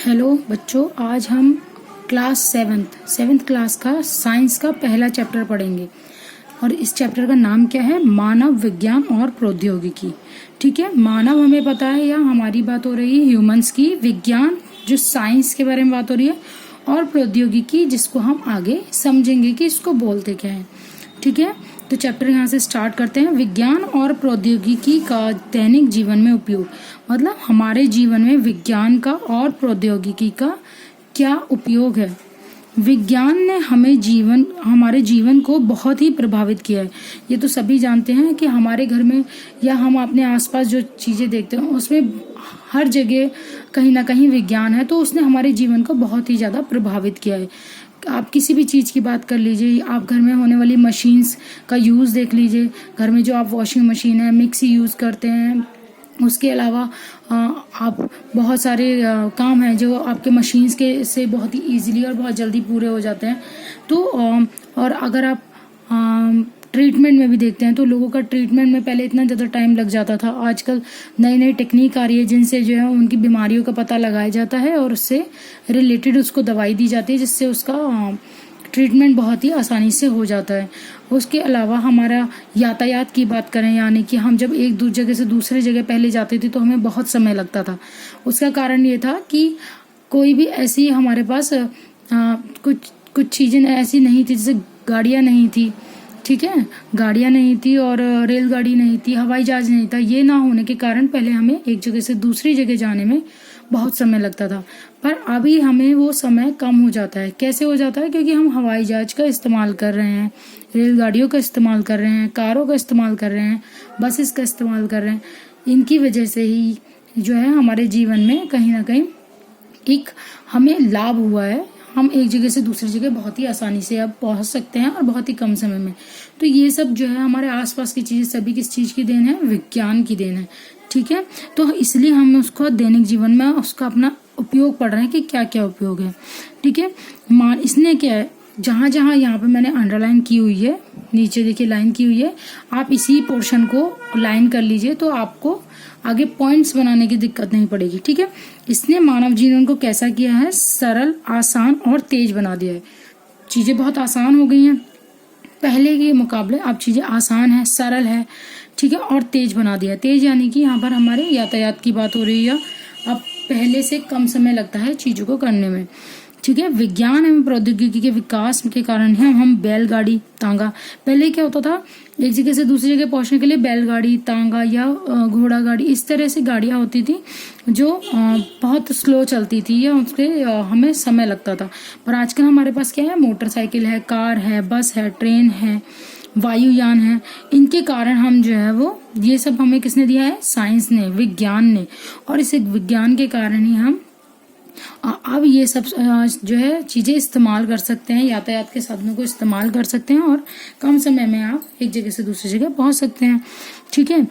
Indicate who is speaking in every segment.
Speaker 1: Hello बच्चों, आज हम क्लास सेवेंथ क्लास का साइंस का पहला चैप्टर पढ़ेंगे और इस चैप्टर का नाम क्या है? मानव विज्ञान और प्रौद्योगिकी। ठीक है, मानव हमें पता है, या हमारी बात हो रही है ह्यूमंस की। विज्ञान जो साइंस के बारे में बात हो रही है, और प्रौद्योगिकी जिसको हम आगे समझेंगे कि इसको बोलते क्या है। ठीक है, तो चैप्टर यहाँ से स्टार्ट करते हैं। विज्ञान और प्रौद्योगिकी का दैनिक जीवन में उपयोग, मतलब हमारे जीवन में विज्ञान का और प्रौद्योगिकी का क्या उपयोग है। विज्ञान ने हमारे जीवन को बहुत ही प्रभावित किया है। ये तो सभी जानते हैं कि हमारे घर में या हम अपने आसपास जो चीज़ें देखते हैं उसमें हर जगह कहीं ना कहीं विज्ञान है, तो उसने हमारे जीवन को बहुत ही ज़्यादा प्रभावित किया है। आप किसी भी चीज़ की बात कर लीजिए, आप घर में होने वाली मशीन्स का यूज़ देख लीजिए। घर में जो आप वॉशिंग मशीन है, मिक्सी यूज़ करते हैं, उसके अलावा आप बहुत सारे काम हैं जो आपके मशीन्स के से बहुत ही इजीली और बहुत जल्दी पूरे हो जाते हैं। तो और अगर आप ट्रीटमेंट में भी देखते हैं तो लोगों का ट्रीटमेंट में पहले इतना ज़्यादा टाइम लग जाता था। आजकल नई नई टेक्निक आ रही है जिनसे जो है उनकी बीमारियों का पता लगाया जाता है और उससे रिलेटेड उसको दवाई दी जाती है, जिससे उसका ट्रीटमेंट बहुत ही आसानी से हो जाता है। उसके अलावा हमारा यातायात की बात करें, यानी कि हम जब एक जगह से दूसरे जगह पहले जाते थे तो हमें बहुत समय लगता था। उसका कारण ये था कि कोई भी ऐसी हमारे पास कुछ चीज़ें ऐसी नहीं थी, जैसे गाड़ियाँ नहीं थी। ठीक है, गाड़ियाँ नहीं थी और रेलगाड़ी नहीं थी, हवाई जहाज नहीं था। ये ना होने के कारण पहले हमें एक जगह से दूसरी जगह जाने में बहुत समय लगता था, पर अभी हमें वो समय कम हो जाता है। कैसे हो जाता है? क्योंकि हम हवाई जहाज का इस्तेमाल कर रहे हैं, रेलगाड़ियों का इस्तेमाल कर रहे हैं, कारों का इस्तेमाल कर रहे हैं, बसेस का इस्तेमाल कर रहे हैं। इनकी वजह से ही जो है हमारे जीवन में कहीं ना कहीं एक हमें लाभ हुआ है। हम एक जगह से दूसरी जगह बहुत ही आसानी से अब पहुंच सकते हैं और बहुत ही कम समय में। तो ये सब जो है हमारे आसपास की चीजें सभी किस चीज की देन है? विज्ञान की देन है। ठीक है, तो इसलिए हम उसको दैनिक जीवन में उसका अपना उपयोग पढ़ रहे हैं कि क्या क्या उपयोग है। ठीक है, इसने क्या है, जहां जहां यहाँ पे मैंने अंडरलाइन की हुई है, नीचे देखिए लाइन की हुई है, आप इसी पोर्शन को लाइन कर लीजिए तो आपको आगे पॉइंट्स बनाने की दिक्कत नहीं पड़ेगी। ठीक है, इसने मानव जीवन को कैसा किया है? सरल, आसान और तेज बना दिया है। चीजें बहुत आसान हो गई हैं पहले के मुकाबले, अब चीजें आसान है, सरल है। ठीक है, और तेज बना दिया है। तेज यानी कि यहाँ पर हमारे यातायात की बात हो रही है, अब पहले से कम समय लगता है चीजों को करने में। ठीक है, विज्ञान एवं प्रौद्योगिकी के विकास के कारण है हम बैलगाड़ी, तांगा। पहले क्या होता था, एक जगह से दूसरी जगह पहुंचने के लिए बैलगाड़ी, तांगा या घोड़ा गाड़ी, इस तरह से गाड़ियां होती थी जो बहुत स्लो चलती थी या उसके हमें समय लगता था। पर आजकल हमारे पास क्या है? मोटरसाइकिल है, कार है, बस है, ट्रेन है, वायुयान है। इनके कारण हम जो है वो ये सब हमें किसने दिया है? साइंस ने, विज्ञान ने। और इस विज्ञान के कारण ही हम अब ये सब जो है चीजें इस्तेमाल कर सकते हैं, यातायात के साधनों को इस्तेमाल कर सकते हैं और कम समय में आप एक जगह से दूसरी जगह पहुंच सकते हैं। ठीक है,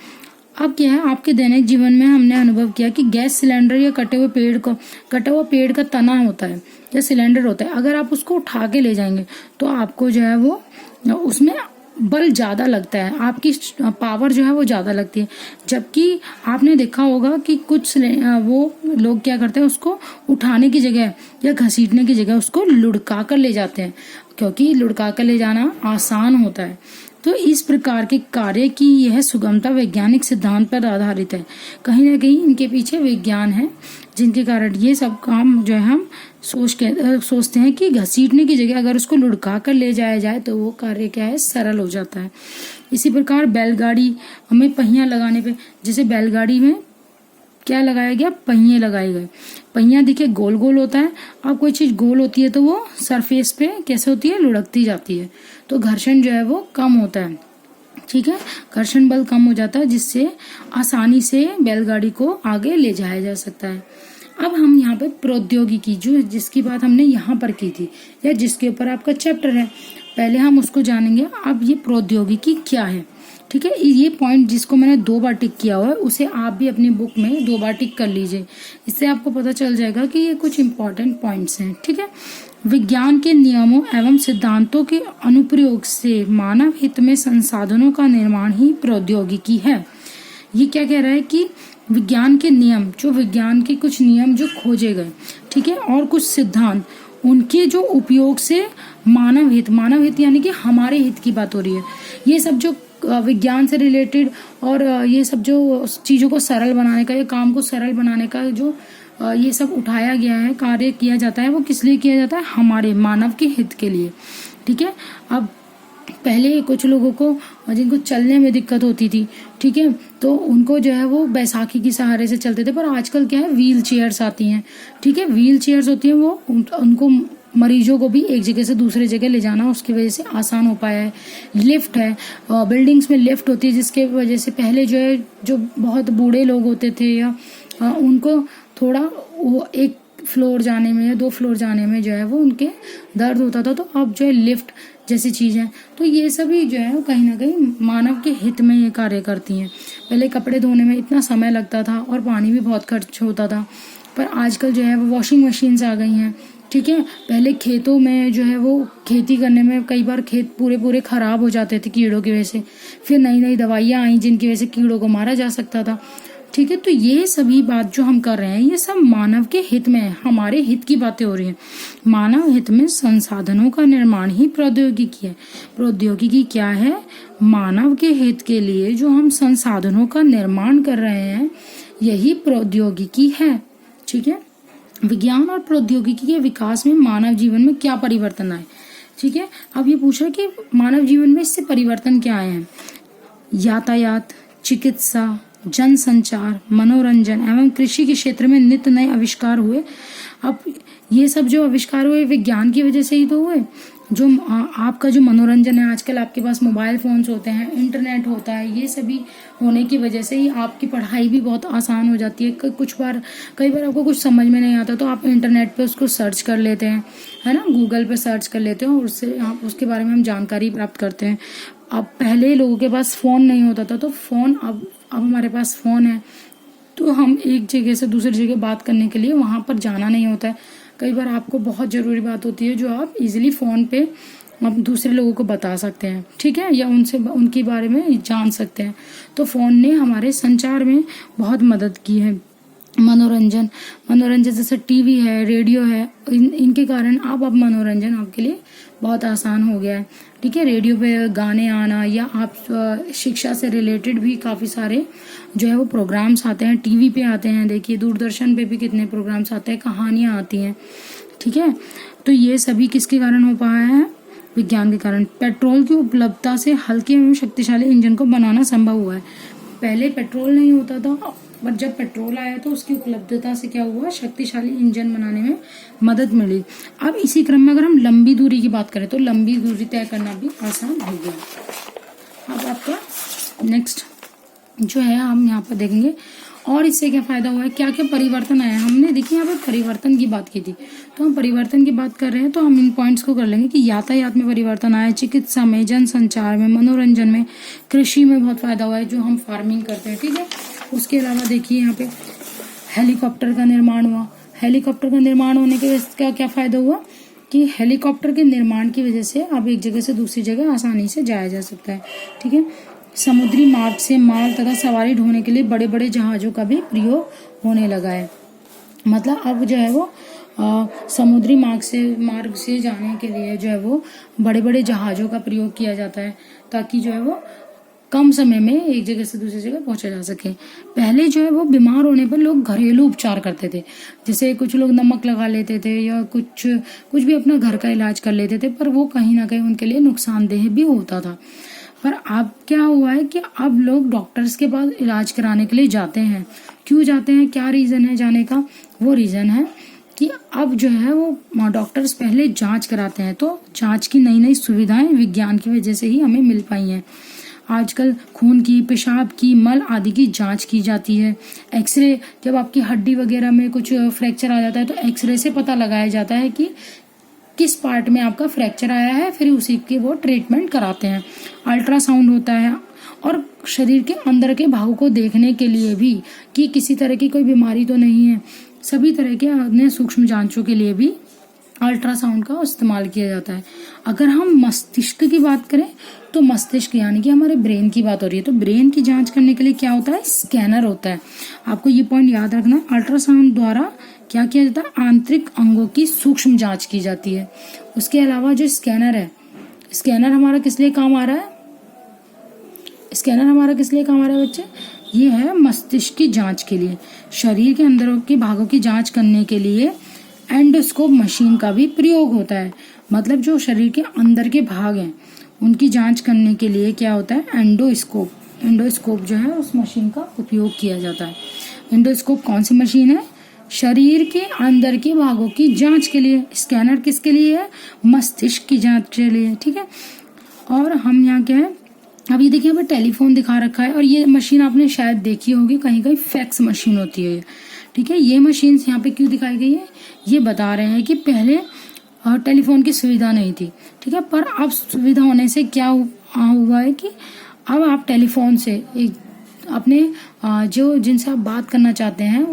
Speaker 1: अब क्या है, आपके दैनिक जीवन में हमने अनुभव किया कि गैस सिलेंडर या कटे हुए पेड़ का तना होता है या सिलेंडर होता है। अगर आप उसको उठा के ले जाएंगे तो आपको जो है वो उसमें बल ज्यादा लगता है, आपकी पावर जो है वो ज्यादा लगती है। जबकि आपने देखा होगा कि कुछ वो लोग क्या करते हैं, उसको उठाने की जगह या घसीटने की जगह उसको लुढ़का कर ले जाते हैं, क्योंकि लुढ़का कर ले जाना आसान होता है। तो इस प्रकार के कार्य की यह सुगमता वैज्ञानिक सिद्धांत पर आधारित है। कहीं ना कहीं इनके पीछे विज्ञान है, जिनके कारण ये सब काम जो है हम सोचते हैं कि घसीटने की जगह अगर उसको लुढ़का कर ले जाया जाए तो वो कार्य क्या है? सरल हो जाता है। इसी प्रकार बैलगाड़ी हमें पहिया लगाने पे, जैसे बैलगाड़ी में क्या लगाया गया? पहिए लगाए गए। पहिया देखिए गोल गोल होता है। अब कोई चीज गोल होती है तो वो सरफेस पे कैसे होती है? लुढ़कती जाती है, तो घर्षण जो है वो कम होता है। ठीक है, घर्षण बल कम हो जाता है, जिससे आसानी से बैलगाड़ी को आगे ले जाया जा सकता है। अब हम यहाँ पे प्रौद्योगिकी जिसकी बात हमने यहाँ पर की थी, या जिसके ऊपर आपका चैप्टर है, पहले हम उसको जानेंगे। अब ये प्रौद्योगिकी क्या है? ठीक है, ये पॉइंट जिसको मैंने 2 बार टिक किया हुआ है उसे आप भी अपनी बुक में 2 बार टिक कर लीजिए। इससे आपको पता चल जाएगा कि ये कुछ इंपॉर्टेंट पॉइंट्स हैं। ठीक है, विज्ञान के नियमों एवं सिद्धांतों के अनुप्रयोग से मानव हित में संसाधनों का निर्माण ही प्रौद्योगिकी है। ये क्या कह रहा है कि विज्ञान के नियम, जो विज्ञान के कुछ नियम जो खोजे गए, ठीक है, और कुछ सिद्धांत, उनके जो उपयोग से मानव हित यानी कि हमारे हित की बात हो रही है। ये सब जो विज्ञान से रिलेटेड और ये सब जो चीजों को सरल बनाने का या काम को सरल बनाने का जो ये सब उठाया गया है, कार्य किया जाता है, वो किस लिए किया जाता है? हमारे मानव के हित के लिए, ठीक है। अब पहले कुछ लोगों को जिनको चलने में दिक्कत होती थी, ठीक है, तो उनको जो है वो बैसाखी की सहारे से चलते थे, पर आजकल क्या है, व्हील चेयर्स आती हैं, ठीक है, व्हील चेयर्स होती हैं, वो उनको मरीजों को भी एक जगह से दूसरे जगह ले जाना उसकी वजह से आसान हो पाया है। लिफ्ट है, बिल्डिंग्स में लिफ्ट होती है, जिसके वजह से पहले जो है जो बहुत बूढ़े लोग होते थे या उनको थोड़ा वो एक फ्लोर जाने में या 2 फ्लोर जाने में जो है वो उनके दर्द होता था, तो अब जो है लिफ्ट जैसी चीज है, तो ये सभी जो है कहीं ना कहीं मानव के हित में ये कार्य करती हैं। पहले कपड़े धोने में इतना समय लगता था और पानी भी बहुत खर्च होता था, पर आजकल जो है वो वॉशिंग मशीन्स आ गई हैं, ठीक है। पहले खेतों में जो है वो खेती करने में कई बार खेत पूरे खराब हो जाते थे कीड़ों की वजह से, फिर नई नई दवाइयाँ आई जिनकी वजह से कीड़ों को मारा जा सकता था, ठीक है। तो ये सभी बात जो हम कर रहे हैं ये सब मानव के हित में है, हमारे हित की बातें हो रही हैं। मानव हित में संसाधनों का निर्माण ही प्रौद्योगिकी है। प्रौद्योगिकी क्या है? मानव के हित के लिए जो हम संसाधनों का निर्माण कर रहे हैं यही प्रौद्योगिकी है, ठीक है। विज्ञान और प्रौद्योगिकी के विकास में मानव जीवन में क्या परिवर्तन आए, ठीक है। अब ये पूछ रहे कि मानव जीवन में इससे परिवर्तन क्या आए हैं? यातायात, चिकित्सा, जनसंचार, मनोरंजन एवं कृषि के क्षेत्र में नित्य नए आविष्कार हुए। अब ये सब जो आविष्कार हुए विज्ञान की वजह से ही तो हुए। जो आपका जो मनोरंजन है, आजकल आपके पास मोबाइल फोन्स होते हैं, इंटरनेट होता है, ये सभी होने की वजह से ही आपकी पढ़ाई भी बहुत आसान हो जाती है। कई बार आपको कुछ समझ में नहीं आता तो आप इंटरनेट पे उसको सर्च कर लेते हैं, है ना, गूगल पे सर्च कर लेते हैं और उससे आप उसके बारे में हम जानकारी प्राप्त करते हैं। अब पहले लोगों के पास फोन नहीं होता था, तो फोन अब हमारे पास फोन है, तो हम एक जगह से दूसरी जगह बात करने के लिए वहां पर जाना नहीं होता है। कई बार आपको बहुत जरूरी बात होती है जो आप इजीली फोन पे आप दूसरे लोगों को बता सकते हैं, ठीक है, या उनसे उनके बारे में जान सकते हैं। तो फोन ने हमारे संचार में बहुत मदद की है। मनोरंजन जैसे टीवी है, रेडियो है, इनके कारण अब मनोरंजन आपके लिए बहुत आसान हो गया है, ठीक है। रेडियो पे गाने आना या आप शिक्षा से रिलेटेड भी काफी सारे जो है वो प्रोग्राम्स आते हैं, टीवी पे आते हैं, देखिए दूरदर्शन पे भी कितने प्रोग्राम्स आते हैं, कहानियां आती हैं, ठीक है। तो ये सभी किसके कारण हो पाया है? विज्ञान के कारण। पेट्रोल की उपलब्धता से हल्के एवं शक्तिशाली इंजन को बनाना संभव हुआ है। पहले पेट्रोल नहीं होता था, पर जब पेट्रोल आया तो उसकी उपलब्धता से क्या हुआ? शक्तिशाली इंजन बनाने में मदद मिली। अब इसी क्रम में अगर हम लंबी दूरी की बात करें तो लंबी दूरी तय करना भी आसान हो गया। अब आपका नेक्स्ट जो है हम यहाँ पर देखेंगे और इससे क्या फायदा हुआ है, क्या क्या परिवर्तन आया। हमने देखिए यहाँ पे परिवर्तन की बात की थी, तो हम परिवर्तन की बात कर रहे हैं तो हम इन पॉइंट्स को कर लेंगे कि यातायात में परिवर्तन आया, चिकित्सा में, जनसंचार में, मनोरंजन में, कृषि में बहुत फायदा हुआ है जो हम फार्मिंग करते हैं, ठीक है। उसके अलावा देखिए यहाँ पे हेलीकॉप्टर का निर्माण हुआ। हेलीकॉप्टर का निर्माण होने के वजह से क्या फायदा हुआ कि हेलीकॉप्टर के निर्माण की वजह से अब एक जगह से दूसरी जगह आसानी से जाया जा सकता है, ठीक है। समुद्री मार्ग से माल तथा सवारी ढोने के लिए बड़े बड़े जहाजों का भी प्रयोग होने लगा है। मतलब अब जो है वो समुद्री मार्ग से जाने के लिए जो है वो बड़े बड़े जहाजों का प्रयोग किया जाता है ताकि जो है वो कम समय में एक जगह से दूसरी जगह पहुंचा जा सके। पहले जो है वो बीमार होने पर लोग घरेलू उपचार करते थे, जैसे कुछ लोग नमक लगा लेते थे या कुछ भी अपना घर का इलाज कर लेते थे, पर वो कहीं ना कहीं उनके लिए नुकसानदेह भी होता था। पर अब क्या हुआ है कि अब लोग डॉक्टर्स के पास इलाज कराने के लिए जाते हैं। क्यों जाते हैं, क्या रीजन है जाने का? वो रीजन है कि अब जो है वो डॉक्टर्स पहले जांच कराते हैं, तो जांच की नई नई सुविधाएं विज्ञान की वजह से ही हमें मिल पाई हैं। आजकल खून की, पेशाब की, मल आदि की जांच की जाती है। एक्सरे, जब आपकी हड्डी वगैरह में कुछ फ्रैक्चर आ जाता है तो एक्सरे से पता लगाया जाता है कि किस पार्ट में आपका फ्रैक्चर आया है, फिर उसी के वो ट्रीटमेंट कराते हैं। अल्ट्रासाउंड होता है और शरीर के अंदर के भागों को देखने के लिए भी कि किसी तरह की कोई बीमारी तो नहीं है, सभी तरह के अन्य सूक्ष्म जांचों के लिए भी अल्ट्रासाउंड का इस्तेमाल किया जाता है। अगर हम मस्तिष्क की बात करें तो मस्तिष्क यानी कि हमारे ब्रेन की बात हो रही है, तो ब्रेन की जांच करने के लिए क्या होता है, स्कैनर होता है। आपको ये पॉइंट याद रखना है, अल्ट्रासाउंड द्वारा क्या किया जाता है, आंतरिक अंगों की सूक्ष्म जांच की जाती है। उसके अलावा जो स्कैनर है, स्कैनर हमारा किस लिए काम आ रहा है, स्कैनर हमारा किस लिए काम आ रहा है बच्चे, ये है मस्तिष्क की जांच के लिए। शरीर के अंदर के भागों की जांच करने के लिए एंडोस्कोप मशीन का भी प्रयोग होता है। मतलब जो शरीर के अंदर के भाग हैं उनकी जांच करने के लिए क्या होता है, एंडोस्कोप। एंडोस्कोप जो है उस मशीन का उपयोग किया जाता है। एंडोस्कोप कौन सी मशीन है, शरीर के अंदर के भागों की जांच के लिए। स्कैनर किसके लिए है, मस्तिष्क की जांच के लिए, ठीक है। और हम यहाँ क्या है, अब ये देखिए, यहाँ पे टेलीफोन दिखा रखा है और ये मशीन आपने शायद देखी होगी, कहीं कहीं फैक्स मशीन होती है, ठीक है। ये मशीन यहाँ पे क्यों दिखाई गई है, ये बता रहे हैं कि पहले टेलीफोन की सुविधा नहीं थी, ठीक है, पर अब सुविधा होने से क्या हुआ है कि अब आप टेलीफोन से एक अपने जो जिनसे आप बात करना चाहते हैं,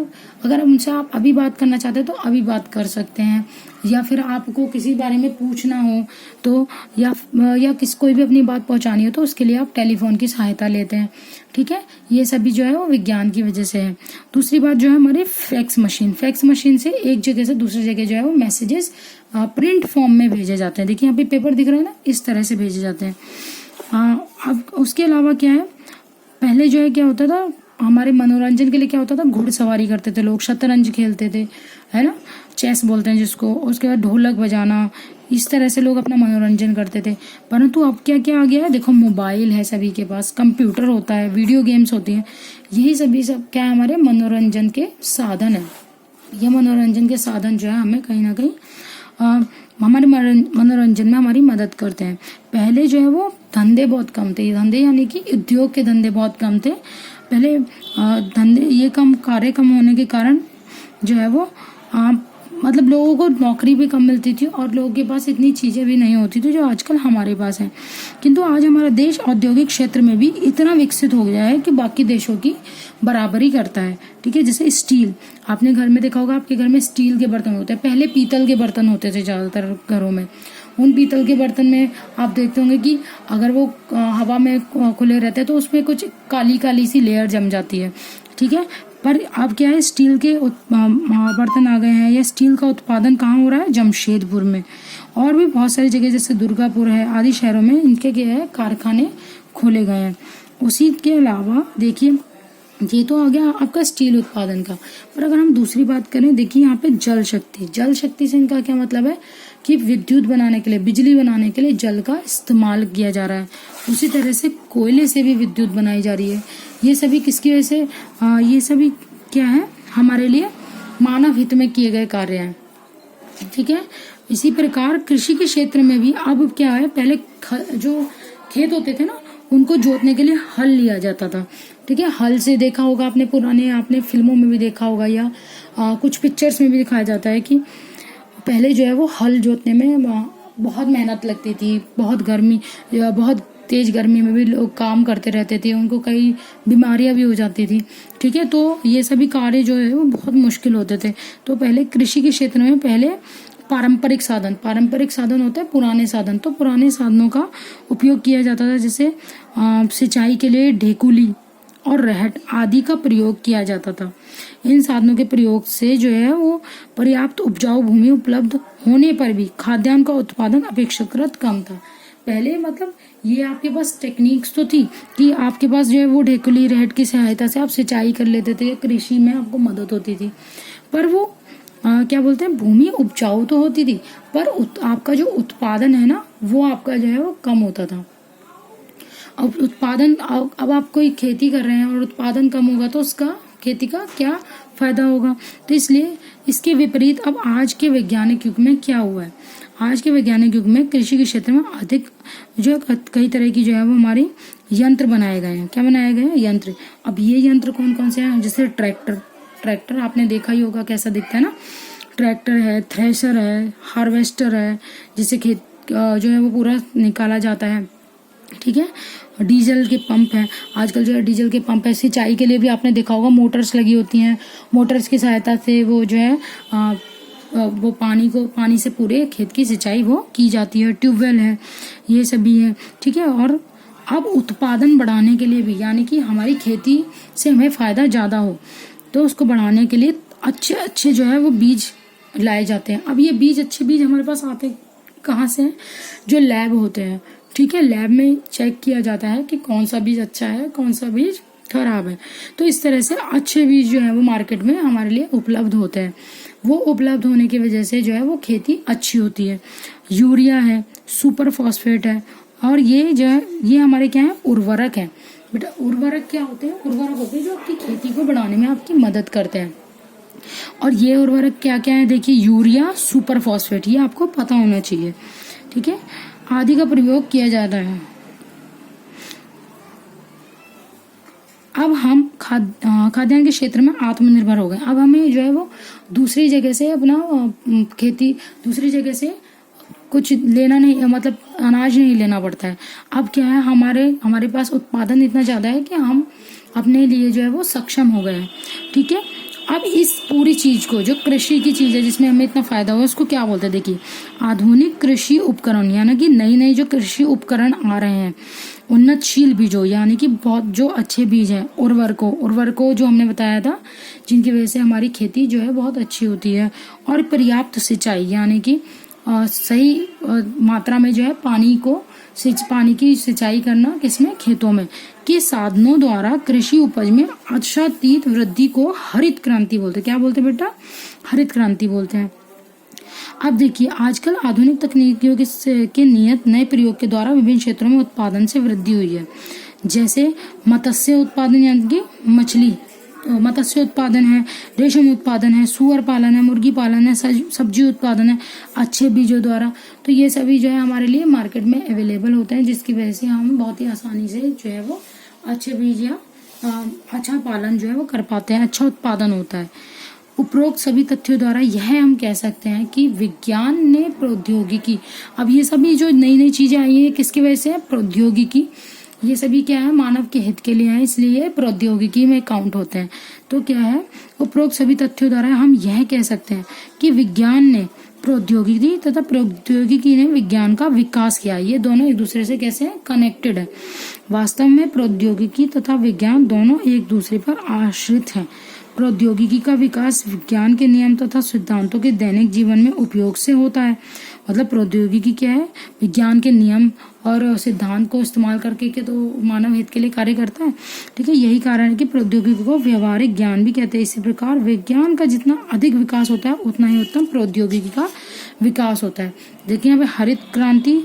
Speaker 1: अगर उनसे आप अभी बात करना चाहते हैं तो अभी बात कर सकते हैं, या फिर आपको किसी बारे में पूछना हो तो या कोई भी अपनी बात पहुंचानी हो तो उसके लिए आप टेलीफोन की सहायता लेते हैं, ठीक है। ये सभी जो है वो विज्ञान की वजह से है। दूसरी बात जो है हमारी फैक्स मशीन, फैक्स मशीन से एक जगह से दूसरी जगह जो है वो मैसेजेस प्रिंट फॉर्म में भेजे जाते हैं। देखिए यहाँ पे पेपर दिख रहा है ना, इस तरह से भेजे जाते हैं। अब उसके अलावा क्या है, पहले जो है क्या होता था, हमारे मनोरंजन के लिए क्या होता था, घुड़सवारी करते थे लोग, शतरंज खेलते थे, है ना, चेस बोलते हैं जिसको, उसके बाद ढोलक बजाना, इस तरह से लोग अपना मनोरंजन करते थे। परंतु अब क्या क्या आ गया है, देखो मोबाइल है सभी के पास, कंप्यूटर होता है, वीडियो गेम्स होती हैं, यही सभी सब क्या है, हमारे मनोरंजन के साधन है। ये मनोरंजन के साधन जो है हमें कहीं ना कहीं हमारे मनोरंजन में हमारी मदद करते हैं। पहले जो है वो धंधे बहुत कम थे, धंधे यानी कि उद्योग के धंधे बहुत कम थे पहले। धंधे ये कार्य कम होने के कारण जो है वो मतलब लोगों को नौकरी भी कम मिलती थी और लोगों के पास इतनी चीज़ें भी नहीं होती थी जो आजकल हमारे पास है। किंतु आज हमारा देश औद्योगिक क्षेत्र में भी इतना विकसित हो गया है कि बाकी देशों की बराबरी करता है, ठीक है। जैसे स्टील, आपने घर में देखा होगा, आपके घर में स्टील के बर्तन होते हैं, पहले पीतल के बर्तन होते थे ज़्यादातर घरों में। उन पीतल के बर्तन में आप देखते होंगे कि अगर वो हवा में खुले रहते हैं तो उसमें कुछ काली काली सी लेयर जम जाती है, ठीक है। पर अब क्या है, स्टील के बर्तन आ गए हैं, या स्टील का उत्पादन कहाँ हो रहा है, जमशेदपुर में, और भी बहुत सारी जगह जैसे दुर्गापुर है आदि शहरों में इनके क्या है कारखाने खोले गए हैं। उसी के अलावा देखिए, ये तो आ गया आपका स्टील उत्पादन का। पर अगर हम दूसरी बात करें, देखिए यहाँ पे जल शक्ति, जल शक्ति से इनका क्या मतलब है कि विद्युत बनाने के लिए, बिजली बनाने के लिए जल का इस्तेमाल किया जा रहा है। उसी तरह से कोयले से भी विद्युत बनाई जा रही है। ये सभी किसकी वजह से, ये सभी क्या है, हमारे लिए मानव हित में किए गए कार्य हैं, ठीक है। इसी प्रकार कृषि के क्षेत्र में भी अब क्या है, पहले जो खेत होते थे ना उनको जोतने के लिए हल लिया जाता था, ठीक है। हल से देखा होगा आपने, पुराने आपने फिल्मों में भी देखा होगा, या कुछ पिक्चर्स में भी दिखाया जाता है कि पहले जो है वो हल जोतने में बहुत मेहनत लगती थी, बहुत गर्मी, बहुत तेज गर्मी में भी लोग काम करते रहते थे, उनको कई बीमारियां भी हो जाती थी, ठीक है। तो ये सभी कार्य जो है वो बहुत मुश्किल होते थे। तो पहले कृषि के क्षेत्र में पहले पारंपरिक साधन होते हैं पुराने साधन, तो पुराने साधनों का उपयोग किया जाता था, जैसे सिंचाई के लिए ढेकुली और रहट आदि का प्रयोग किया जाता था। इन साधनों के प्रयोग से जो है वो पर्याप्त उपजाऊ भूमि उपलब्ध होने पर भी खाद्यान्न का उत्पादन अपेक्षाकृत कम था। पहले मतलब ये आपके पास टेक्निक्स तो थी कि आपके पास जो है वो ढेकुली रहट की सहायता से आप सिंचाई कर लेते थे, कृषि में आपको मदद होती थी, पर वो क्या बोलते हैं, भूमि उपजाऊ तो होती थी पर आपका जो उत्पादन है ना वो आपका जो है वो कम होता था। अब उत्पादन, अब आप कोई खेती कर रहे हैं और उत्पादन कम होगा तो उसका खेती का क्या फायदा होगा। तो इसलिए इसके विपरीत अब आज के वैज्ञानिक युग में क्या हुआ है, आज के वैज्ञानिक युग में कृषि के क्षेत्र में अधिक जो कई तरह की जो है वो हमारी यंत्र बनाए गए हैं। क्या बनाए गए हैं, यंत्र। अब ये यंत्र कौन कौन से हैं, जैसे ट्रैक्टर आपने देखा ही होगा कैसा दिखता है ना, ट्रैक्टर है, थ्रेशर है, हार्वेस्टर है, जिससे खेत जो है वो पूरा निकाला जाता है, ठीक है। डीजल के पंप हैं, आजकल जो है डीजल के पंप है। सिंचाई के लिए भी आपने देखा होगा मोटर्स लगी होती हैं, मोटर्स की सहायता से वो जो है वो पानी से पूरे खेत की सिंचाई वो की जाती है। ट्यूबवेल है, ये सभी है, ठीक है। और अब उत्पादन बढ़ाने के लिए भी, यानी कि हमारी खेती से हमें फायदा ज्यादा हो, तो उसको बढ़ाने के लिए अच्छे अच्छे जो है वो बीज लाए जाते हैं। अब ये अच्छे बीज हमारे पास आते कहाँ से हैं? जो लैब होते हैं, ठीक है। लैब में चेक किया जाता है कि कौन सा बीज अच्छा है, कौन सा बीज खराब है। तो इस तरह से अच्छे बीज जो है वो मार्केट में हमारे लिए उपलब्ध होते हैं। वो उपलब्ध होने की वजह से जो है वो खेती अच्छी होती है। यूरिया है, सुपर फॉस्फेट है, और ये जो है ये हमारे क्या है? उर्वरक है। बेटा उर्वरक क्या होते हैं? उर्वरक होते हैं जो आपकी खेती को बढ़ाने में आपकी मदद करते हैं। और ये उर्वरक क्या क्या है? देखिए, यूरिया, सुपर फॉस्फेट, ये आपको पता होना चाहिए, ठीक है। आदि का प्रयोग किया जाता है। अब हम खाद्यान्न के क्षेत्र में आत्मनिर्भर हो गए। अब हमें जो है वो दूसरी जगह से अपना खेती, दूसरी जगह से कुछ लेना नहीं, मतलब अनाज नहीं लेना पड़ता है। अब क्या है, हमारे पास उत्पादन इतना ज्यादा है कि हम अपने लिए जो है वो सक्षम हो गए हैं, ठीक है। अब इस पूरी चीज को, जो कृषि की चीज है जिसमें हमें इतना फायदा हुआ, उसको क्या बोलते हैं? देखिए, आधुनिक कृषि उपकरण, यानी कि नई नई जो कृषि उपकरण आ रहे हैं, उन्नतशील बीजों, यानी कि बहुत जो अच्छे बीज हैं, उर्वरकों जो हमने बताया था, जिनकी वजह से हमारी खेती जो है बहुत अच्छी होती है। और पर्याप्त सिंचाई, यानी कि सही मात्रा में जो है पानी की सिंचाई करना, किसमें? खेतों में, के साधनों द्वारा कृषि उपज में आशातीत वृद्धि को हरित क्रांति बोलते हैं। क्या बोलते हैं बेटा? हरित क्रांति बोलते हैं। अब देखिए, आजकल आधुनिक तकनीकियों के नियत नए प्रयोग के द्वारा विभिन्न क्षेत्रों में उत्पादन से वृद्धि हुई है। जैसे मत्स्य उत्पादन, यानी कि मत्स्य उत्पादन है, रेशम उत्पादन है, सुअर पालन है, मुर्गी पालन है, सब्जी उत्पादन है, अच्छे बीजों द्वारा। तो ये सभी जो है हमारे लिए मार्केट में अवेलेबल होते हैं, जिसकी वजह से हम बहुत ही आसानी से जो है वो अच्छे बीज या अच्छा पालन जो है वो कर पाते हैं, अच्छा उत्पादन होता है। उपरोक्त सभी तथ्यों द्वारा यह हम कह सकते हैं कि विज्ञान ने प्रौद्योगिकी, अब ये सभी जो नई नई चीजें आई है किसकी वजह से? प्रौद्योगिकी। ये सभी क्या है? मानव के हित के लिए है, इसलिए प्रौद्योगिकी में काउंट होते हैं। तो क्या है? उपरोक्त सभी तथ्यों द्वारा हम यह कह सकते हैं कि विज्ञान ने प्रौद्योगिकी तथा प्रौद्योगिकी ने विज्ञान का विकास किया। ये दोनों एक दूसरे से कैसे कनेक्टेड है? वास्तव में प्रौद्योगिकी तथा विज्ञान दोनों एक दूसरे पर आश्रित हैं। प्रौद्योगिकी का विकास विज्ञान के नियम तथा सिद्धांतों के दैनिक जीवन में उपयोग से होता है। मतलब प्रौद्योगिकी क्या है? विज्ञान के नियम और सिद्धांत को इस्तेमाल करके के तो मानव हित के लिए कार्य करता है, ठीक है। यही कारण है कि प्रौद्योगिकी को व्यवहारिक ज्ञान भी कहते हैं। इसी प्रकार विज्ञान का जितना अधिक विकास होता है, उतना ही उत्तम प्रौद्योगिकी का विकास होता है। देखिए यहाँ पे हरित क्रांति,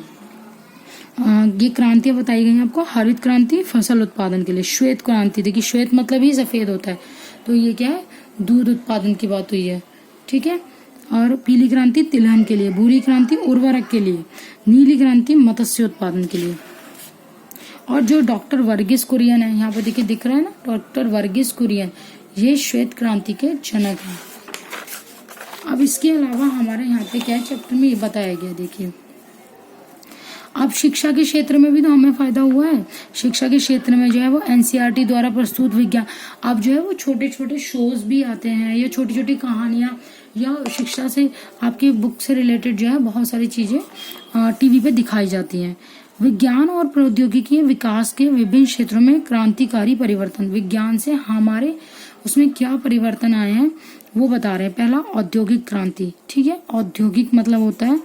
Speaker 1: ये क्रांतियां बताई गई हैं आपको। हरित क्रांति फसल उत्पादन के लिए, श्वेत क्रांति, देखिए श्वेत मतलब ही सफेद होता है, तो ये क्या है? दूध उत्पादन की बात हुई है, ठीक है। और पीली क्रांति तिलहन के लिए, भूरी क्रांति उर्वरक के लिए, नीली क्रांति मत्स्य उत्पादन के लिए। और जो डॉक्टर वर्गीस कुरियन है, यहाँ पे देखिए दिख रहा है ना, डॉक्टर वर्गीस कुरियन, ये श्वेत क्रांति के जनक हैं। अब इसके अलावा हमारे यहाँ पे क्या चैप्टर में ये बताया गया, देखिए अब शिक्षा के क्षेत्र में भी तो हमें फायदा हुआ है। शिक्षा के क्षेत्र में जो है वो एनसीईआरटी द्वारा प्रस्तुत विज्ञान, अब जो है वो छोटे छोटे शोज भी आते हैं, या छोटी छोटी कहानियां, या शिक्षा से आपके बुक से रिलेटेड जो है बहुत सारी चीजें टीवी पे दिखाई जाती हैं। विज्ञान और प्रौद्योगिकी विकास के विभिन्न क्षेत्रों में क्रांतिकारी परिवर्तन, विज्ञान से हमारे उसमें क्या परिवर्तन आए हैं वो बता रहे हैं। पहला औद्योगिक क्रांति, ठीक है। औद्योगिक मतलब होता है,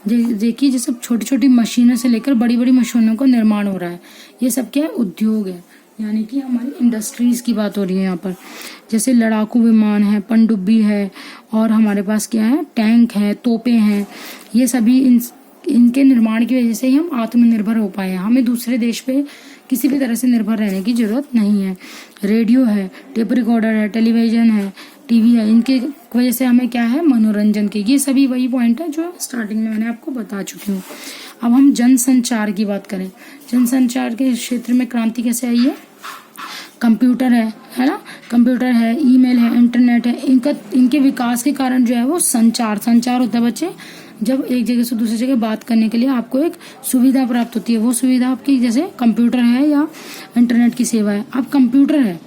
Speaker 1: देखिए जैसे छोटी छोटी मशीनों से लेकर बड़ी बड़ी मशीनों का निर्माण हो रहा है, ये सब क्या है? उद्योग है, यानी कि हमारी इंडस्ट्रीज की बात हो रही है यहाँ पर। जैसे लड़ाकू विमान है, पनडुब्बी है, और हमारे पास क्या है? टैंक है, तोपें हैं। ये सभी इनके निर्माण की वजह से ही हम आत्मनिर्भर हो पाए हैं। हमें दूसरे देश पे किसी भी तरह से निर्भर रहने की जरूरत नहीं है। रेडियो है, टेप रिकॉर्डर है, टेलीविजन है, टीवी है, इनके वजह से हमें क्या है? मनोरंजन के। ये सभी वही पॉइंट है जो स्टार्टिंग में मैंने आपको बता चुकी हूँ। अब हम जनसंचार की बात करें। जनसंचार के क्षेत्र में क्रांति कैसे आई है? कंप्यूटर है ना, कंप्यूटर है, ईमेल है, इंटरनेट है, इनके विकास के कारण जो है वो संचार होता है बच्चे। जब एक जगह से दूसरी जगह बात करने के लिए आपको एक सुविधा प्राप्त होती है, वो सुविधा आपकी जैसे कंप्यूटर है या इंटरनेट की सेवा है। अब कंप्यूटर है,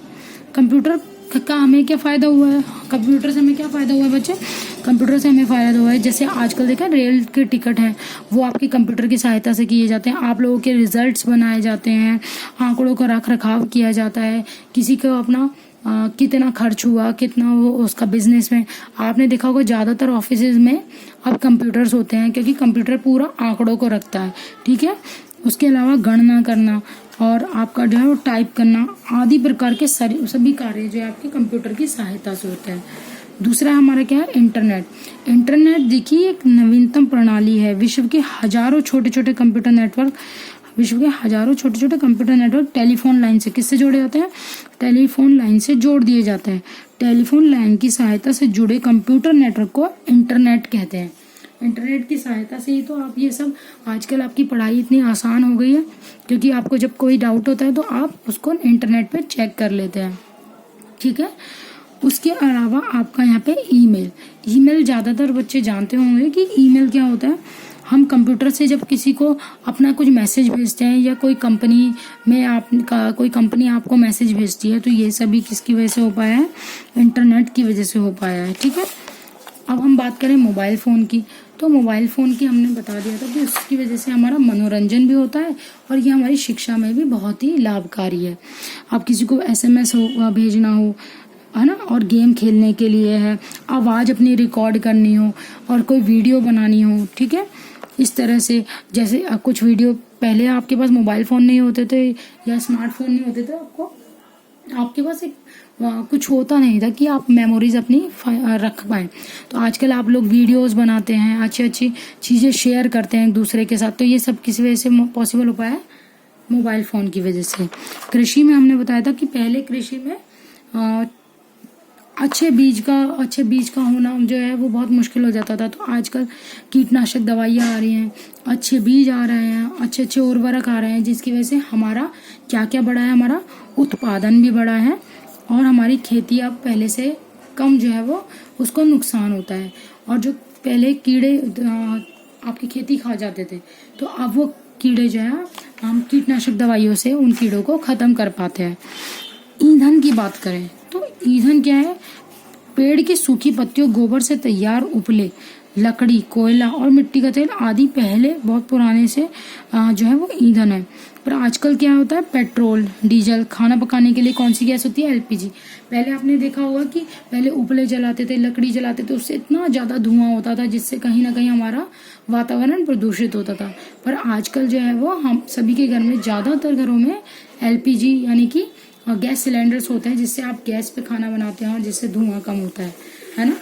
Speaker 1: कंप्यूटर का हमें क्या फायदा हुआ है? कंप्यूटर से हमें क्या फायदा हुआ है बच्चे? कंप्यूटर से हमें फ़ायदा हुआ है, जैसे आजकल देखा रेल के टिकट हैं वो आपके कंप्यूटर की सहायता से किए जाते हैं। आप लोगों के रिजल्ट्स बनाए जाते हैं, आंकड़ों का रख रखाव किया जाता है, किसी को अपना कितना खर्च हुआ, कितना वो उसका बिजनेस में। आपने देखा होगा ज़्यादातर ऑफिसेज में अब कंप्यूटर्स होते हैं, क्योंकि कंप्यूटर पूरा आंकड़ों को रखता है, ठीक है। उसके अलावा गणना करना और आपका जो है वो टाइप करना आदि प्रकार के सभी कार्य जो है आपके कंप्यूटर की सहायता से होते हैं। दूसरा हमारा क्या है, इंटरनेट। इंटरनेट देखिए एक नवीनतम प्रणाली है। विश्व के हजारों छोटे छोटे कंप्यूटर नेटवर्क टेलीफोन लाइन से किससे जोड़े जाते हैं, टेलीफोन लाइन से जोड़ दिए जाते हैं। टेलीफोन लाइन की सहायता से जुड़े कंप्यूटर नेटवर्क को इंटरनेट कहते हैं। इंटरनेट की सहायता से ही तो आप ये सब, आजकल आपकी पढ़ाई इतनी आसान हो गई है, क्योंकि आपको जब कोई डाउट होता है तो आप उसको इंटरनेट पे चेक कर लेते हैं, ठीक है। उसके अलावा आपका यहाँ पे ईमेल ज़्यादातर बच्चे जानते होंगे कि ईमेल क्या होता है। हम कंप्यूटर से जब किसी को अपना कुछ मैसेज भेजते हैं या कोई कंपनी में कोई कंपनी आपको मैसेज भेजती है, तो ये सभी किसकी वजह से हो पाया है, इंटरनेट की वजह से हो पाया है, ठीक है। अब हम बात करें मोबाइल फ़ोन की, तो मोबाइल फ़ोन की हमने बता दिया था कि उसकी वजह से हमारा मनोरंजन भी होता है और ये हमारी शिक्षा में भी बहुत ही लाभकारी है। अब किसी को SMS भेजना हो, है ना, और गेम खेलने के लिए है, आवाज़ अपनी रिकॉर्ड करनी हो और कोई वीडियो बनानी हो, ठीक है। इस तरह से जैसे कुछ वीडियो, पहले आपके पास मोबाइल फ़ोन नहीं होते थे या स्मार्टफोन नहीं होते थे, आपके पास एक कुछ होता नहीं था कि आप मेमोरीज अपनी रख पाएँ। तो आजकल आप लोग वीडियोस बनाते हैं, अच्छी अच्छी चीज़ें शेयर करते हैं एक दूसरे के साथ, तो ये सब किस वजह से पॉसिबल हो पाया है, मोबाइल फ़ोन की वजह से। कृषि में हमने बताया था कि पहले कृषि में अच्छे बीज का होना जो है वो बहुत मुश्किल हो जाता था। तो आजकल कीटनाशक दवाइयाँ आ रही हैं, अच्छे बीज आ रहे हैं, अच्छे अच्छे उर्वरक आ रहे हैं, जिसकी वजह से हमारा क्या क्या बढ़ा है, हमारा उत्पादन भी बढ़ा है और हमारी खेती अब पहले से कम जो है वो उसको नुकसान होता है। और जो पहले कीड़े आपकी खेती खा जाते थे, तो अब वो कीड़े जो है हम कीटनाशक दवाइयों से उन कीड़ों को ख़त्म कर पाते हैं। ईंधन की बात करें तो ईंधन क्या है, पेड़ की सूखी पत्तियों, गोबर से तैयार उपले, लकड़ी, कोयला और मिट्टी का तेल आदि पहले बहुत पुराने से जो है वो ईंधन है। पर आजकल क्या होता है, पेट्रोल, डीजल, खाना पकाने के लिए कौन सी गैस होती है, LPG। पहले आपने देखा होगा कि पहले उपले जलाते थे, लकड़ी जलाते थे, उससे इतना ज़्यादा धुआं होता था जिससे कहीं ना कहीं हमारा वातावरण प्रदूषित होता था। पर आजकल जो है वो हम सभी के घर में, ज़्यादातर घरों में LPG यानी कि गैस सिलेंडर्स होते हैं, जिससे आप गैस पे खाना बनाते हैं और जिससे धुआं कम होता है ना।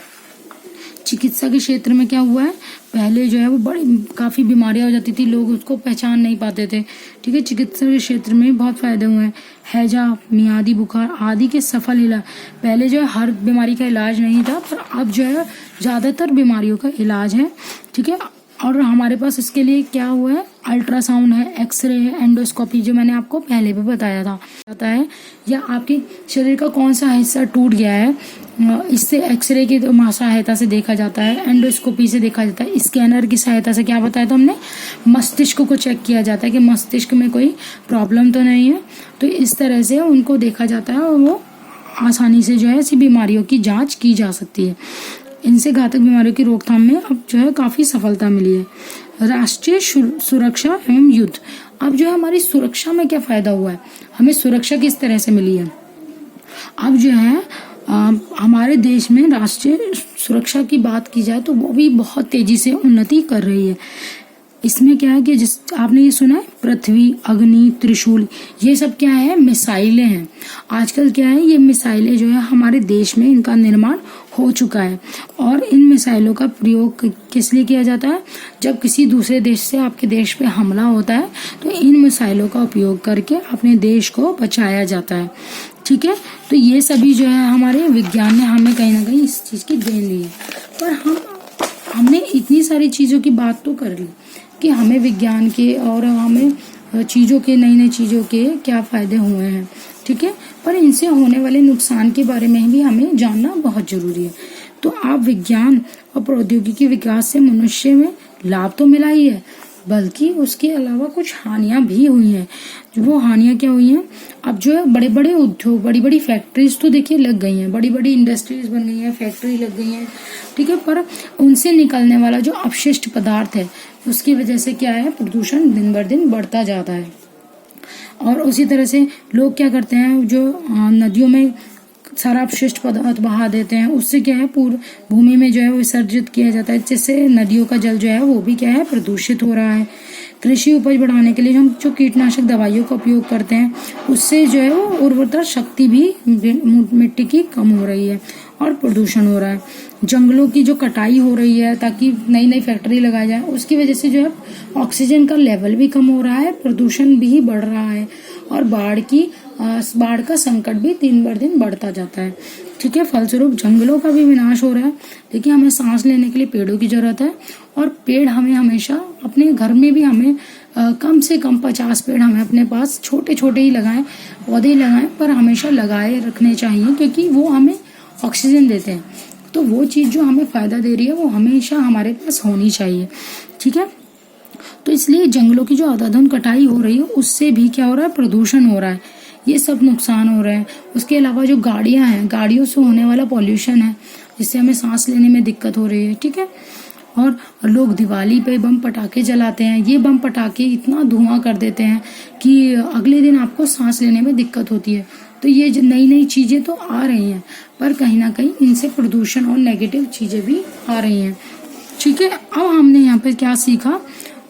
Speaker 1: चिकित्सा के क्षेत्र में क्या हुआ है, पहले जो है वो काफ़ी बीमारियां हो जाती थी, लोग उसको पहचान नहीं पाते थे, ठीक है। चिकित्सा के क्षेत्र में बहुत फायदे हुए हैं। हैजा, मियादी बुखार आदि के सफल इलाज, पहले जो है हर बीमारी का इलाज नहीं था, पर अब जो है ज़्यादातर बीमारियों का इलाज है, ठीक है। और हमारे पास इसके लिए क्या हुआ है, अल्ट्रासाउंड है, एक्सरे है, एंडोस्कोपी, जो मैंने आपको पहले भी बताया है, या आपके शरीर का कौन सा हिस्सा टूट गया है, इससे एक्सरे की सहायता से देखा जाता है, एंडोस्कोपी से देखा जाता है, स्कैनर की सहायता से क्या बताया था हमने, मस्तिष्क को चेक किया जाता है कि मस्तिष्क में कोई प्रॉब्लम तो नहीं है। तो इस तरह से उनको देखा जाता है और वो आसानी से जो है ऐसी बीमारियों की जाँच की जा सकती है। इनसे घातक बीमारियों की रोकथाम में अब जो है काफ़ी सफलता मिली है। राष्ट्रीय सुरक्षा एवं युद्ध, अब जो है हमारी सुरक्षा में क्या फ़ायदा हुआ है, हमें सुरक्षा किस तरह से मिली है। अब जो है हमारे देश में राष्ट्रीय सुरक्षा की बात की जाए तो वो भी बहुत तेज़ी से उन्नति कर रही है। इसमें क्या है कि आपने ये सुना है, पृथ्वी, अग्नि, त्रिशूल, ये सब क्या है, मिसाइलें हैं। आजकल क्या है, ये मिसाइलें जो है हमारे देश में इनका निर्माण हो चुका है और इन मिसाइलों का प्रयोग किस लिए किया जाता है, जब किसी दूसरे देश से आपके देश पे हमला होता है तो इन मिसाइलों का उपयोग करके अपने देश को बचाया जाता है, ठीक है। तो ये सभी जो है हमारे विज्ञान ने हमें कहीं ना कहीं इस चीज़ की देन दी है। पर हमने इतनी सारी चीज़ों की बात तो कर ली कि हमें विज्ञान के और हमें चीज़ों के, नई नई चीज़ों के क्या फ़ायदे हुए हैं, ठीक है। पर इनसे होने वाले नुकसान के बारे में भी हमें जानना बहुत ज़रूरी है। तो आप विज्ञान और प्रौद्योगिकी विकास से मनुष्य में लाभ तो मिला ही है, बल्कि उसके अलावा कुछ हानियां भी हुई हैं। जो वो हानियां क्या हुई हैं, अब जो है बड़े बड़े उद्योग, बड़ी बड़ी फैक्ट्रीज तो देखिए लग गई हैं, बड़ी बड़ी इंडस्ट्रीज बन गई हैं, फैक्ट्री लग गई हैं, ठीक है, पर उनसे निकलने वाला जो अपशिष्ट पदार्थ है उसकी वजह से क्या है, प्रदूषण दिन बर दिन बढ़ता जाता है। और उसी तरह से लोग क्या करते हैं, जो नदियों में सारा अपशिष्ट पदार्थ बहा देते हैं, उससे क्या है पूर्व भूमि में जो है विसर्जित किया जाता है, जिससे नदियों का जल जो है वो भी क्या है प्रदूषित हो रहा है। कृषि उपज बढ़ाने के लिए हम जो कीटनाशक दवाइयों का उपयोग करते हैं उससे जो है वो उर्वरता शक्ति भी मिट्टी की कम हो रही है और प्रदूषण हो रहा है। जंगलों की जो कटाई हो रही है ताकि नई नई फैक्ट्री लगाई जाए, उसकी वजह से जो है ऑक्सीजन का लेवल भी कम हो रहा है, प्रदूषण भी बढ़ रहा है और बाढ़ का संकट भी दिन बर दिन बढ़ता जाता है, ठीक है। फलस्वरूप जंगलों का भी विनाश हो रहा है। देखिए हमें सांस लेने के लिए पेड़ों की जरूरत है और पेड़ हमें हमेशा अपने घर में भी हमें कम से कम 50 पेड़ हमें अपने पास छोटे छोटे ही लगाएं, पौधे लगाएं, पर हमेशा लगाए रखने चाहिए क्योंकि वो हमें ऑक्सीजन देते हैं। तो वो चीज जो हमें फायदा दे रही है वो हमेशा हमारे पास होनी चाहिए, ठीक है। तो इसलिए जंगलों की जो अंधाधुंध कटाई हो रही है उससे भी क्या हो रहा है, प्रदूषण हो रहा है, ये सब नुकसान हो रहे हैं। उसके अलावा जो गाड़ियां हैं, गाड़ियों से होने वाला पॉल्यूशन है जिससे हमें सांस लेने में दिक्कत हो रही है, ठीक है। और लोग दिवाली पे बम पटाखे जलाते हैं, ये बम पटाखे इतना धुआं कर देते हैं कि अगले दिन आपको सांस लेने में दिक्कत होती है। तो ये जो नई नई चीजें तो आ रही हैं पर कहीं ना कहीं इनसे प्रदूषण और नेगेटिव चीजें भी आ रही हैं, ठीक है। अब हमने यहाँ पे क्या सीखा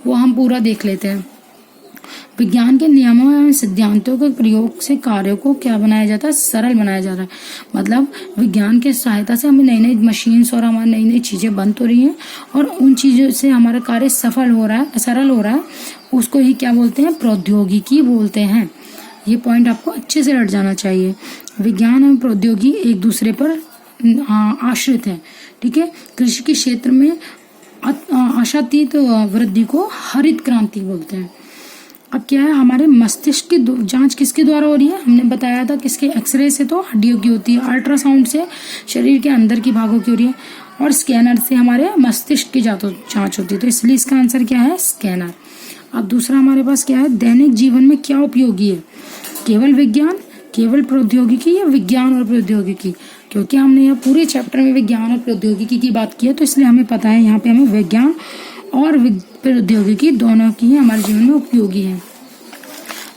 Speaker 1: वो हम पूरा देख लेते हैं। विज्ञान के नियमों एवं सिद्धांतों के प्रयोग से कार्यों को क्या बनाया जाता है, सरल बनाया जा रहा है। मतलब विज्ञान की सहायता से हमें नई नई मशीन्स और हमारी नई नई चीजें बन तो रही हैं और उन चीजों से हमारा कार्य सरल हो रहा है, उसको ही क्या बोलते हैं, प्रौद्योगिकी बोलते हैं। ये पॉइंट आपको अच्छे से रट जाना चाहिए। विज्ञान एवं प्रौद्योगिकी एक दूसरे पर आश्रित है, ठीक है। कृषि के क्षेत्र में आशातीत वृद्धि को हरित क्रांति बोलते हैं। अब क्या है, हमारे मस्तिष्क की जांच किसके द्वारा हो रही है, हमने बताया था किसके, एक्सरे से तो हड्डियों की होती है, अल्ट्रासाउंड से शरीर के अंदर की भागों की हो रही है और स्कैनर से हमारे मस्तिष्क की जांच होती है। तो इसलिए इसका आंसर क्या है, स्कैनर। अब दूसरा हमारे पास क्या है, दैनिक जीवन में क्या उपयोगी है, केवल विज्ञान, केवल प्रौद्योगिकी या विज्ञान और प्रौद्योगिकी। क्योंकि हमने यहाँ पूरे चैप्टर में विज्ञान और प्रौद्योगिकी की बात की है तो इसलिए हमें पता है यहाँ पे हमें विज्ञान और प्रौद्योगिकी दोनों की हमारे जीवन में उपयोगी है।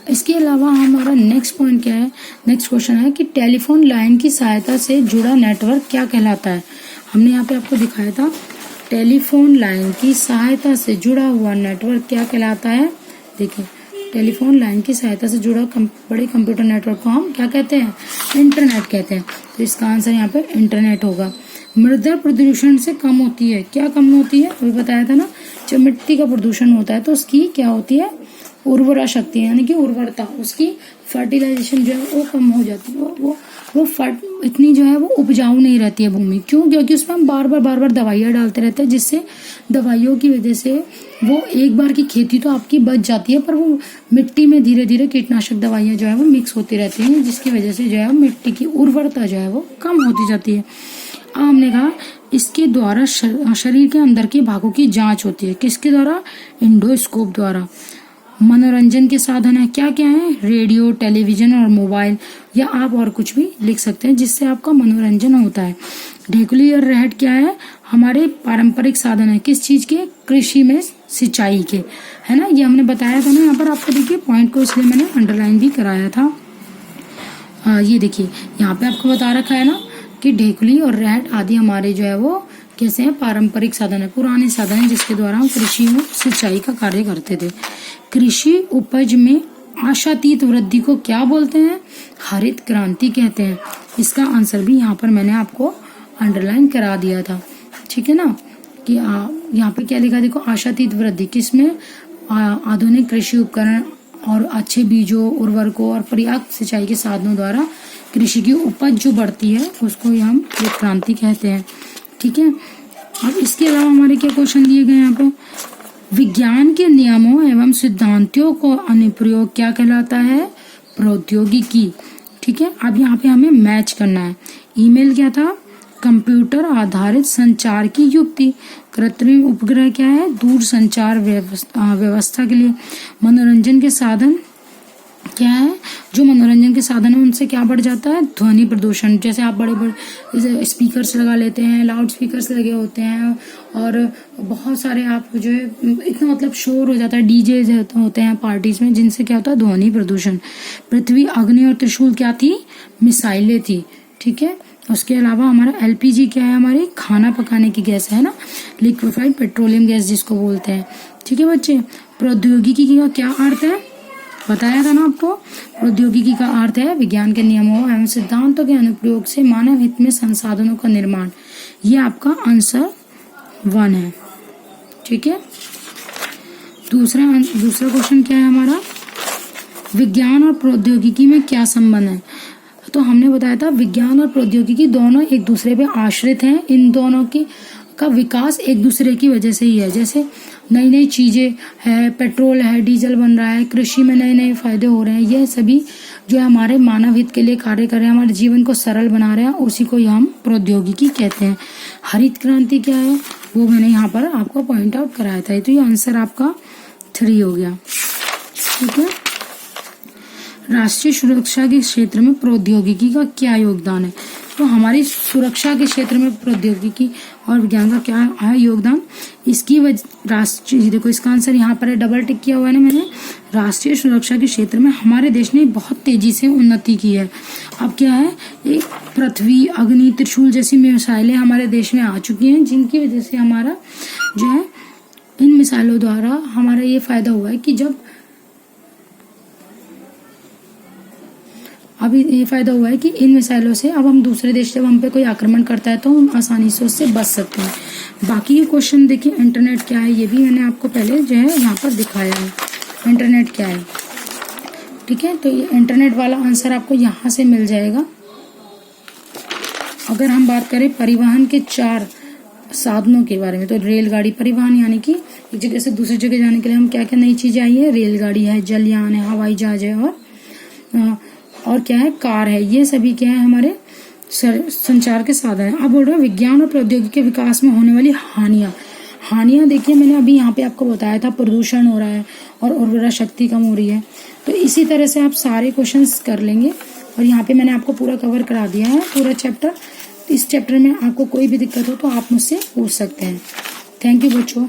Speaker 1: इसके अलावा हमारा नेक्स्ट पॉइंट क्या है, नेक्स्ट क्वेश्चन है कि टेलीफोन लाइन की सहायता से जुड़ा नेटवर्क क्या कहलाता है। हमने यहाँ पे आपको दिखाया था टेलीफोन लाइन की सहायता से जुड़ा हुआ नेटवर्क क्या कहलाता है। देखिए टेलीफोन लाइन की सहायता से जुड़ा बड़े कंप्यूटर नेटवर्क को हम क्या कहते हैं, इंटरनेट कहते हैं। तो इसका आंसर यहाँ पे इंटरनेट होगा। मृदा प्रदूषण से कम होती है, क्या कम होती है, अभी बताया था ना, जब मिट्टी का प्रदूषण होता है तो उसकी क्या होती है, उर्वरा शक्ति यानी कि उर्वरता, उसकी फर्टिलाइजेशन जो है वो कम हो जाती है, वो इतनी जो है वो उपजाऊ नहीं रहती है भूमि। क्यों, क्योंकि उसमें हम बार बार दवाइयाँ डालते रहते हैं, जिससे दवाइयों की वजह से वो एक बार की खेती तो आपकी बच जाती है पर वो मिट्टी में धीरे धीरे कीटनाशक दवाइयाँ जो है वो मिक्स होती रहती हैं, जिसकी वजह से जो है मिट्टी की उर्वरता जो है वो कम होती जाती है। अब हमने कहा इसके द्वारा शरीर के अंदर के भागों की जांच होती है, किसके द्वारा, इंडोस्कोप द्वारा। मनोरंजन के साधन है, क्या क्या है, रेडियो, टेलीविजन और मोबाइल, या आप और कुछ भी लिख सकते हैं जिससे आपका मनोरंजन होता है। ढेकुली और रहट क्या है, हमारे पारंपरिक साधन है, किस चीज के, कृषि में सिंचाई के, है ना। ये हमने बताया था ना यहाँ पर आपको, देखिए पॉइंट को इसलिए मैंने अंडरलाइन भी कराया था। ये देखिए यहाँ पे आपको बता रखा है ना कि ढेकुली और रहट आदि हमारे जो है वो कैसे हैं, पारंपरिक साधन है, पुराने साधन है जिसके द्वारा हम कृषि में सिंचाई का कार्य करते थे। कृषि उपज में आशातीत वृद्धि को क्या बोलते हैं, हरित क्रांति कहते हैं। इसका आंसर भी यहाँ पर मैंने आपको अंडरलाइन करा दिया था, ठीक है ना, कि यहाँ पे क्या लिखा, देखो आशातीत वृद्धि किसमें, आधुनिक कृषि उपकरण और अच्छे बीजों, उर्वरकों और पर्याप्त सिंचाई के साधनों द्वारा कृषि की उपज जो बढ़ती है उसको हम हरित क्रांति कहते हैं, ठीक है। अब इसके अलावा हमारे क्या क्वेश्चन दिए गए यहाँ पे, विज्ञान के नियमों एवं सिद्धांतों को अनुप्रयोग क्या कहलाता है, प्रौद्योगिकी, ठीक है। अब यहाँ पे हमें मैच करना है। ईमेल क्या था, कंप्यूटर आधारित संचार की युक्ति। कृत्रिम उपग्रह क्या है? दूर संचार व्यवस्था के लिए। मनोरंजन के साधन क्या है? जो मनोरंजन के साधन है उनसे क्या बढ़ जाता है? ध्वनि प्रदूषण। जैसे आप बड़े बड़े स्पीकर्स लगा लेते हैं, लाउड स्पीकर्स लगे होते हैं और बहुत सारे आप जो है इतना मतलब शोर हो जाता है, डीजे होते हैं पार्टीज में, जिनसे क्या होता है? ध्वनि प्रदूषण। पृथ्वी, अग्नि और त्रिशूल क्या थी? मिसाइलें थी। ठीक है। उसके अलावा हमारा एलपीजी क्या है? हमारी खाना पकाने की गैस है ना, लिक्विफाइड पेट्रोलियम गैस जिसको बोलते हैं। ठीक है बच्चे। प्रौद्योगिकी का क्या अर्थ है? बताया था ना आपको। प्रौद्योगिकी का अर्थ है विज्ञान के नियमों एवं सिद्धांतों के अनुप्रयोग से मानव हित में संसाधनों का निर्माण। ये आपका आंसर 1 है। ठीक है। दूसरा क्वेश्चन क्या है हमारा? विज्ञान और प्रौद्योगिकी में क्या संबंध है? तो हमने बताया था विज्ञान और प्रौद्योगिकी दोनों एक दूसरे पे आश्रित हैं। इन दोनों का विकास एक दूसरे की वजह से ही है। जैसे नई नई चीजें है, पेट्रोल है, डीजल बन रहा है, कृषि में नए नए फायदे हो रहे हैं, यह सभी जो है हमारे मानव हित के लिए कार्य कर रहे हैं, हमारे जीवन को सरल बना रहे हैं, उसी को हम प्रौद्योगिकी कहते हैं। हरित क्रांति क्या है? वो मैंने यहाँ पर आपको पॉइंट आउट कराया था। तो ये आंसर आपका 3 हो गया। ठीक है। राष्ट्रीय सुरक्षा के क्षेत्र में प्रौद्योगिकी का क्या योगदान है? तो हमारी सुरक्षा के क्षेत्र में प्रौद्योगिकी और विज्ञान का क्या है योगदान? इसकी वजह राष्ट्रीय, देखो इसका आंसर यहाँ पर है, डबल टिक किया हुआ है ना मैंने। राष्ट्रीय सुरक्षा के क्षेत्र में हमारे देश ने बहुत तेजी से उन्नति की है। अब क्या है? एक पृथ्वी, अग्नि, त्रिशूल जैसी मिसाइलें हमारे देश में आ चुकी हैं, जिनकी वजह से हमारा जो है इन मिसाइलों द्वारा हमारा ये फायदा हुआ है कि जब अभी ये फायदा हुआ है कि इन मिसाइलों से अब हम दूसरे देश जब हम पे कोई आक्रमण करता है तो हम आसानी से उससे बच सकते हैं। बाकी के क्वेश्चन देखिए। इंटरनेट क्या है? ये भी मैंने आपको पहले जो है यहाँ पर दिखाया है। इंटरनेट क्या है? ठीक है। तो ये इंटरनेट वाला आंसर आपको यहाँ से मिल जाएगा। अगर हम बात करें परिवहन के 4 साधनों के बारे में, तो रेलगाड़ी परिवहन, यानी कि एक जगह से दूसरी जगह जाने के लिए हम क्या क्या नई चीजें आई है? रेलगाड़ी है, जलयान है, हवाई जहाज है और क्या है? कार है। ये सभी क्या है? हमारे संचार के साधन है। अब बोल रहे हैं विज्ञान और प्रौद्योगिकी के विकास में होने वाली हानियां देखिए, मैंने अभी यहाँ पे आपको बताया था प्रदूषण हो रहा है और उर्वरा शक्ति कम हो रही है। तो इसी तरह से आप सारे क्वेश्चंस कर लेंगे और यहाँ पे मैंने आपको पूरा कवर करा दिया है पूरा चैप्टर। इस चैप्टर में आपको कोई भी दिक्कत हो तो आप मुझसे पूछ सकते हैं। थैंक यू बच्चों।